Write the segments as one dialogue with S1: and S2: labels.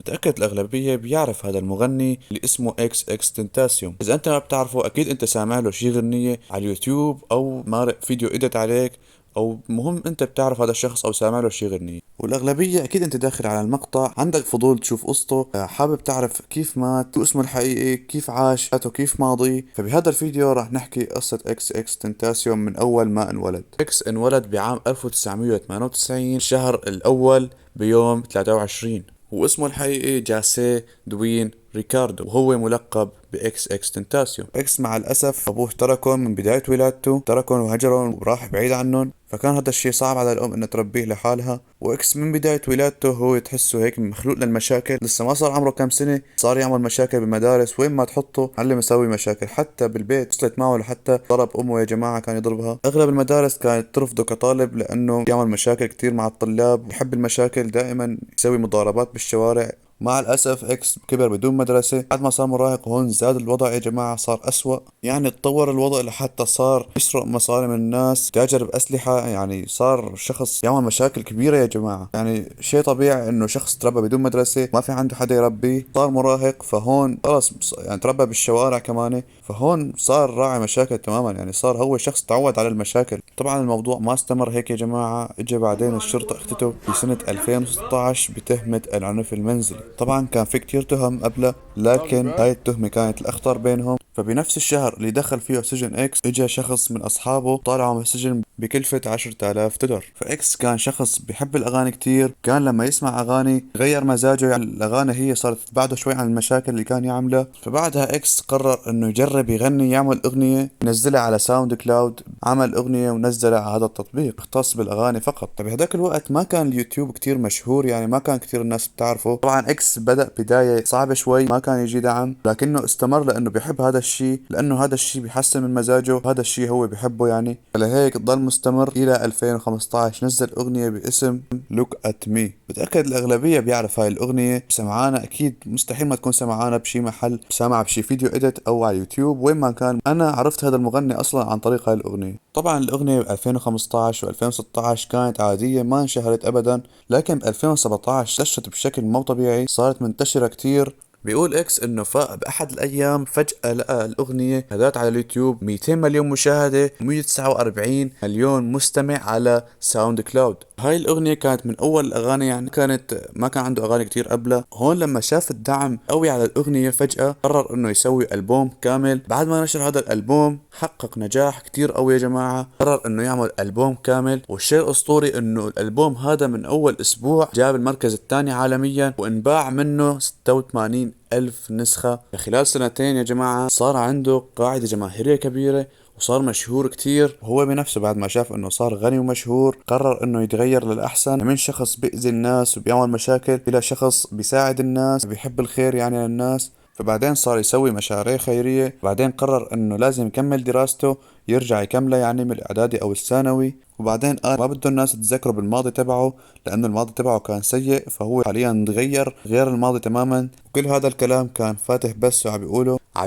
S1: متأكد الأغلبية بيعرف هذا المغني اللي اسمه اكس اكس تنتاسيوم. إذا أنت ما بتعرفه أكيد أنت سامع له شي غنية على اليوتيوب أو مارق فيديو إدت عليك، أو مهم أنت بتعرف هذا الشخص أو سامع له شي غنية. والأغلبية أكيد أنت داخل على المقطع عندك فضول تشوف قصته، حابب تعرف كيف مات، شو اسمه الحقيقي، كيف عاش حياته، كيف ماضي. فبهذا الفيديو راح نحكي قصة اكس اكس تنتاسيوم من أول ما انولد. اكس انولد بعام 1998 الشهر الأول بيوم 23، واسمه الحقيقي جاسيه دوين ريكاردو، وهو ملقب بإكس إكس تنتاسيوم. إكس مع الأسف أبوه تركهم من بداية ولادته، تركهم وهجرهم وراح بعيد عنهم، فكان هذا الشيء صعب على الأم إنها تربيه لحالها. وإكس من بداية ولادته هو تحسه هيك مخلوق للمشاكل، لسه ما صار عمره كم سنة صار يعمل مشاكل بالمدارس، وين ما تحطه علم يسوي مشاكل. حتى بالبيت وصلت معه لحتى ضرب أمه، يا جماعة كان يضربها. أغلب المدارس كانت ترفضه كطالب لأنه يعمل مشاكل كتير مع الطلاب، بحب المشاكل، دائما يسوي مضاربات بالشوارع. مع الأسف إكس كبر بدون مدرسة. بعد ما صار مراهق هون زاد الوضع يا جماعة، صار أسوأ. يعني تطور الوضع لحتى صار يسرق مصاري من الناس، تاجر بأسلحة، يعني صار شخص يعمل مشاكل كبيرة يا جماعة. يعني شيء طبيعي إنه شخص تربى بدون مدرسة، ما في عنده حدا يربيه، صار مراهق، فهون خلص يعني تربى بالشوارع كمان، فهون صار راعي مشاكل تماما. يعني صار هو شخص تعود على المشاكل. طبعا الموضوع ما استمر هيك يا جماعة، اجى بعدين الشرطة اخذته في سنة 2016 بتهمة العنف المنزلي. طبعا كان في كتير تهم قبله، لكن هاي التهمة كانت الأخطر بينهم. فبنفس الشهر اللي دخل فيه سجن إكس إجا شخص من أصحابه طالعه من السجن بكلفة 10,000 دولار. فإكس كان شخص بيحب الأغاني كتير، كان لما يسمع أغاني غير مزاجه، يعني الأغاني هي صارت تبعده شوي عن المشاكل اللي كان يعملها. فبعدها إكس قرر إنه يجرب يغني، يعمل أغنية ينزلها على ساوند كلاود. عمل أغنية ونزلها على هذا التطبيق مختص بالأغاني فقط. فبهداك الوقت ما كان اليوتيوب كتير مشهور، يعني ما كان كتير الناس بتعرفه. طبعا إكس بدأ بداية صعبة شوي، ما كان يجي دعم، لكنه استمر لأنه بيحب هذا الشيء، لأنه هذا الشيء بيحسن من مزاجه، هذا الشيء هو بيحبه يعني. فلهيك ضل مستمر إلى 2015 نزل أغنية باسم Look at Me. بتأكد الأغلبية بيعرف هاي الأغنية، سمعانا أكيد، مستحيل ما تكون سمعانا بشي محل، سامع بشي فيديو إديت أو على اليوتيوب، وين ما كان. أنا عرفت هذا المغني أصلا عن طريق هاي الأغنية. طبعا الأغنية ب 2015 و 2016 كانت عادية، ما انشهرت أبدا، لكن ب 2017 انتشرت بشكل مو طبيعي، صارت منتشرة كتير. بيقول اكس انه فاق باحد الايام فجأة لقى الاغنية هذات على اليوتيوب 200 مليون مشاهدة، 149 مليون مستمع على ساوند كلاود. هاي الاغنية كانت من اول الاغاني، يعني كانت ما كان عنده اغاني كتير قبلها. هون لما شاف الدعم قوي على الاغنية فجأة قرر انه يسوي البوم كامل. بعد ما نشر هذا الالبوم حقق نجاح كتير قوي يا جماعة، قرر انه يعمل البوم كامل. والشيء الاسطوري انه الالبوم هذا من اول اسبوع جاب المركز الثاني عالميا، وانباع منه 86 ألف نسخة. خلال سنتين يا جماعة صار عنده قاعدة جماهيرية كبيرة، وصار مشهور كتير. وهو بنفسه بعد ما شاف انه صار غني ومشهور قرر انه يتغير للأحسن، من شخص بيأذي الناس وبيعمل مشاكل إلى شخص بيساعد الناس، بيحب الخير يعني للناس. فبعدين صار يسوي مشاريع خيرية. بعدين قرر انه لازم يكمل دراسته، يرجع يكملها يعني من الاعدادي او الثانوي. وبعدين قال ما بده الناس تتذكره بالماضي تبعه، لانه الماضي تبعه كان سيء، فهو حاليا تغير غير الماضي تماما. وكل هذا الكلام كان فاتح بس عم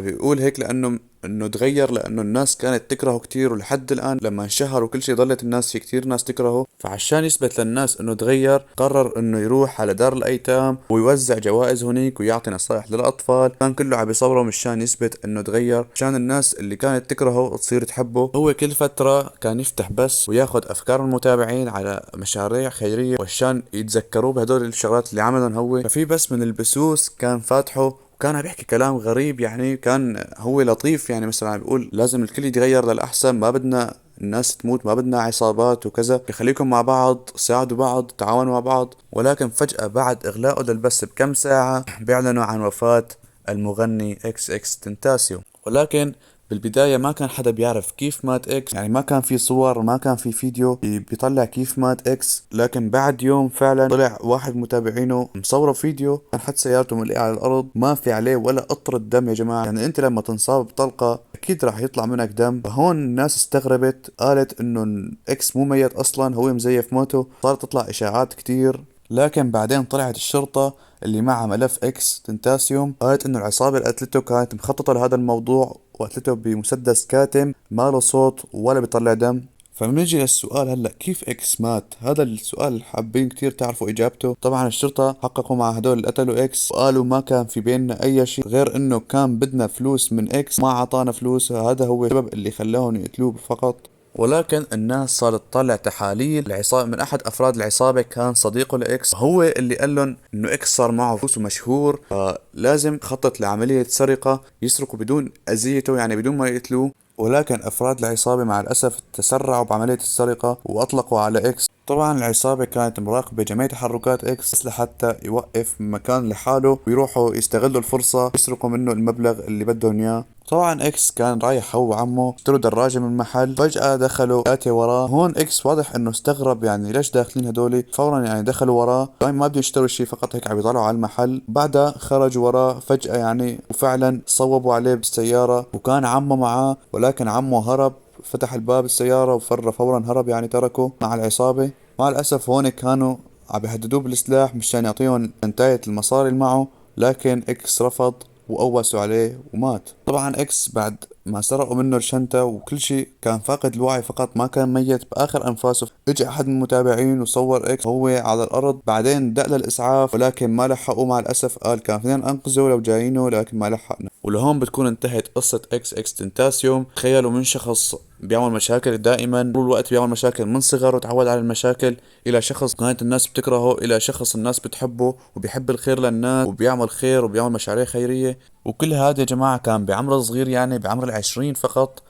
S1: بيقول هيك لانه تغير، لانه الناس كانت تكرهه كتير، ولحد الان لما انشهر وكل شيء ضلت الناس في كتير ناس تكرهه. فعشان يثبت للناس انه تغير قرر انه يروح على دار الايتام ويوزع جوائز هنيك ويعطي نصائح للاطفال. كان كله عم يصوره مشان يثبت انه تغير، مشان الناس اللي كانت تكرهه تصير تحبه. هو كل فترة كان يفتح بس وياخد افكار المتابعين على مشاريع خيرية، وعشان يتذكروه بهدول الشغلات اللي عملهم هو. ففي بس من البثوث كان فاتحه وكان عم بيحكي كلام غريب، يعني كان هو لطيف، يعني مثلا عم بيقول لازم الكل يتغير للأحسن، ما بدنا الناس تموت، ما بدنا عصابات وكذا، خليكم مع بعض، ساعدوا بعض، تعاونوا مع بعض. ولكن فجأة بعد إغلاقه للبث بكم ساعة بيعلنوا عن وفاة المغني اكس اكس تنتاسيو. ولكن بالبداية ما كان حدا بيعرف كيف مات اكس، يعني ما كان في صور، ما كان في فيديو بيطلع كيف مات اكس. لكن بعد يوم فعلا طلع واحد متابعينه مصوره فيديو، كان حد سيارته ملقيه على الارض، ما في عليه ولا قطرة دم يا جماعة. يعني انت لما تنصاب بطلقة اكيد راح يطلع منك دم. فهون الناس استغربت، قالت انه اكس مو ميت اصلا، هو مزيف موته. صارت تطلع اشاعات كتير. لكن بعدين طلعت الشرطة اللي معها ملف اكس تنتاسيوم، قالت انه العصابة اللي قتلته كانت مخططة لهذا الموضوع، وقتلته بمسدس كاتم ما له صوت ولا بيطلع دم. فبنجي للسؤال هلا، كيف اكس مات؟ هذا السؤال حابين كتير تعرفوا اجابته. طبعا الشرطة حققوا مع هدول اللي قتلوا اكس وقالوا ما كان في بيننا اي شيء غير انه كان بدنا فلوس من اكس، ما اعطانا فلوس، هذا هو السبب اللي خلاهم يقتلوه فقط. ولكن الناس صارت تطلع تحاليل العصابة من احد افراد العصابة كان صديقه لاكس، هو اللي قال لهم انه اكس صار معه فلوس ومشهور، فلازم خطط لعملية سرقة يسرقوا بدون اذيته، يعني بدون ما يقتلوه. ولكن افراد العصابة مع الاسف تسرعوا بعملية السرقة واطلقوا على اكس. طبعا العصابة كانت مراقبة جميع تحركات اكس بس لحتى يوقف مكان لحاله ويروحوا يستغلوا الفرصة يسرقوا منه المبلغ اللي بدهم اياه. طبعا اكس كان رايح هو وعمه اشتروا دراجة من محل، فجأة دخلوا ثلاثة وراه. هون اكس واضح انه استغرب يعني ليش داخلين هدول، فورا يعني دخلوا وراه، يعني ما بدهم يشتروا شيء، فقط هيك عم يطلعوا على المحل. بعدها خرجوا وراه فجأة يعني وفعلا صوبوا عليه بالسيارة، وكان عمه معاه ولكن عمه هرب، فتح الباب السيارة وفر فورا هرب، يعني تركه مع العصابة. مع الأسف هون كانوا عم يهددوه بالسلاح مشان يعطيهم انتاية المصاري اللي معه، لكن اكس رفض وقوسوا عليه ومات. طبعا اكس بعد ما سرقوا منه الشنطة وكل شيء كان فاقد الوعي فقط، ما كان ميت بآخر أنفاسه. اجى أحد من المتابعين وصور اكس هو على الأرض، بعدين دق للإسعاف ولكن ما لحقوا مع الأسف، قال كان فينا ننقذه لو جايينه لكن ما لحقنا. ولهون بتكون انتهت قصة اكس اكس تنتاسيوم. تخيلوا من شخص بيعمل مشاكل دائما طول الوقت، بيعمل مشاكل من صغره وتعود على المشاكل، الى شخص كانت الناس بتكرهه، الى شخص الناس بتحبه وبيحب الخير للناس وبيعمل خير وبيعمل مشاريع خيرية. وكل هذا يا جماعة كان بعمر صغير، يعني بعمر 20 فقط.